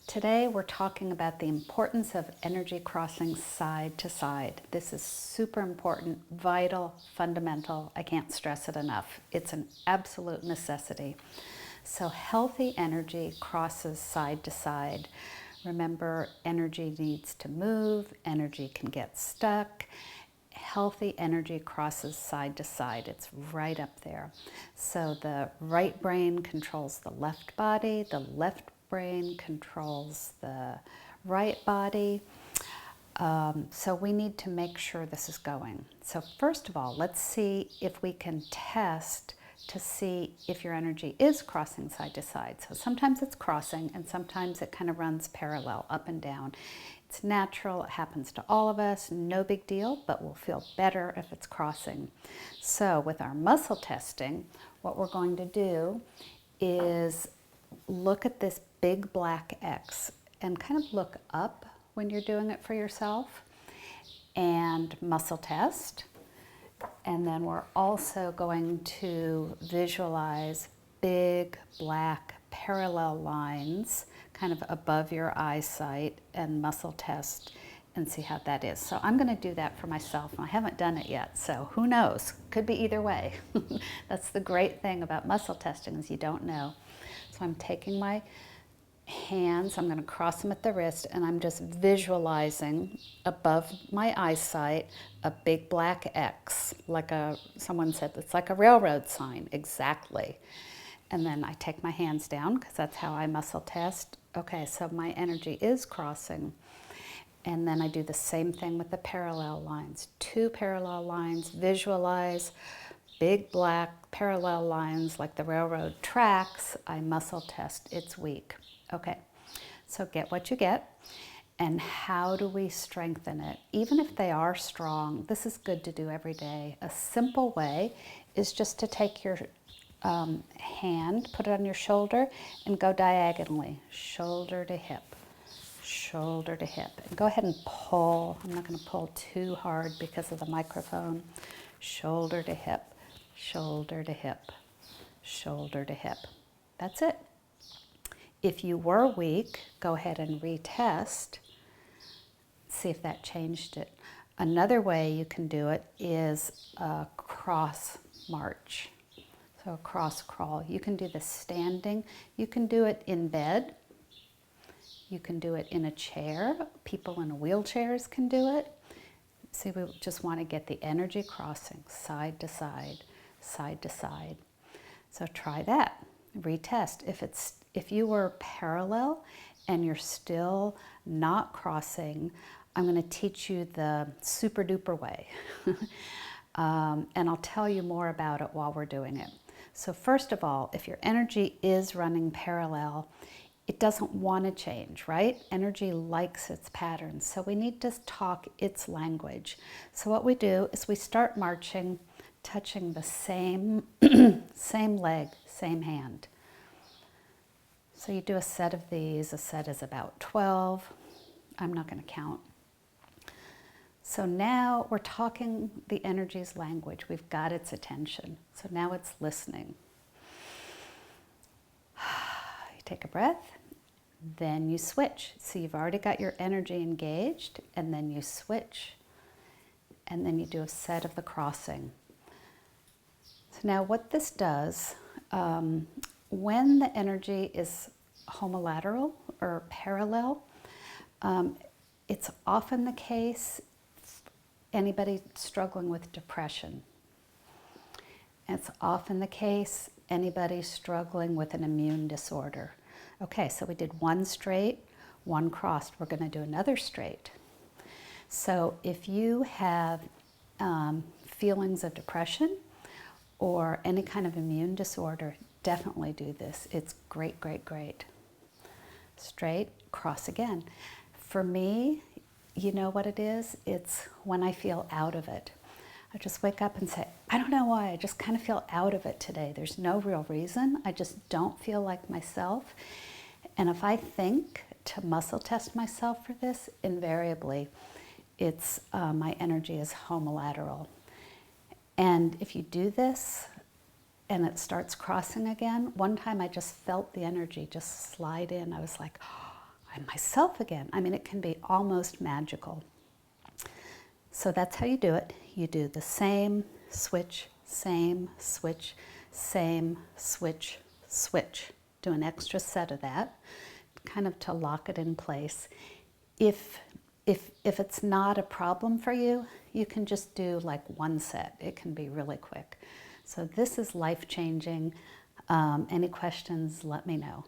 Today we're talking about the importance of energy crossing side to side. This is super important, vital, fundamental. I can't stress it enough. It's an absolute necessity. So healthy energy crosses side to side. Remember, energy needs to move, energy can get stuck. Healthy energy crosses side to side. It's right up there. So the right brain controls the left body, the left brain controls the right body. So we need to make sure this is going. So first of all, let's see if we can test to see if your energy is crossing side to side. So sometimes it's crossing and sometimes it kind of runs parallel, up and down. It's natural, it happens to all of us, no big deal, but we'll feel better if it's crossing. So with our muscle testing, what we're going to do is look at this big black X and kind of look up when you're doing it for yourself and muscle test. And then we're also going to visualize big black parallel lines kind of above your eyesight and muscle test and see how that is. So I'm going to do that for myself. I haven't done it yet, so who knows? Could be either way. That's the great thing about muscle testing is you don't know. So I'm taking my hands, I'm going to cross them at the wrist, and I'm just visualizing above my eyesight a big black X, like someone said, it's like a railroad sign, exactly. And then I take my hands down because that's how I muscle test. Okay, so my energy is crossing. And then I do the same thing with the parallel lines. Two parallel lines, visualize big black parallel lines like the railroad tracks. I muscle test, it's weak. Okay, so get what you get. And how do we strengthen it? Even if they are strong, this is good to do every day. A simple way is just to take your hand, put it on your shoulder, and go diagonally, shoulder to hip, shoulder to hip. And go ahead and pull. I'm not going to pull too hard because of the microphone. Shoulder to hip, shoulder to hip, shoulder to hip. That's it. If you were weak, go ahead and retest. See if that changed it. Another way you can do it is a cross march. So a cross crawl. You can do this standing. You can do it in bed. You can do it in a chair. People in wheelchairs can do it. See, we just want to get the energy crossing side to side, side to side. So try that. Retest. If you were parallel and you're still not crossing, I'm going to teach you the super duper way. And I'll tell you more about it while we're doing it. So first of all, if your energy is running parallel, it doesn't want to change, right? Energy likes its patterns. So we need to talk its language. So what we do is we start marching, touching the same, same leg, same hand. So you do a set of these. A set is about 12. I'm not going to count. So now we're talking the energy's language. We've got its attention. So now it's listening. You take a breath, then you switch. So you've already got your energy engaged, and then you switch. And then you do a set of the crossing. So now what this does, when the energy is homolateral or parallel, it's often the case anybody struggling with depression. It's often the case anybody struggling with an immune disorder. Okay, so we did one straight, one crossed. We're going to do another straight. So if you have feelings of depression or any kind of immune disorder, definitely do this. It's great, great, great. Straight, cross again. For me, you know what it is? It's when I feel out of it. I just wake up and say, I don't know why, I just kind of feel out of it today. There's no real reason. I just don't feel like myself. And if I think to muscle test myself for this, invariably, it's my energy is homolateral. And if you do this, and it starts crossing again. One time I just felt the energy just slide in. I was like, oh, I'm myself again. I mean, it can be almost magical. So that's how you do it. You do the same switch, same switch, same switch, switch. Do an extra set of that, kind of to lock it in place. If it's not a problem for you, you can just do like one set. It can be really quick. So this is life-changing. Any questions, let me know.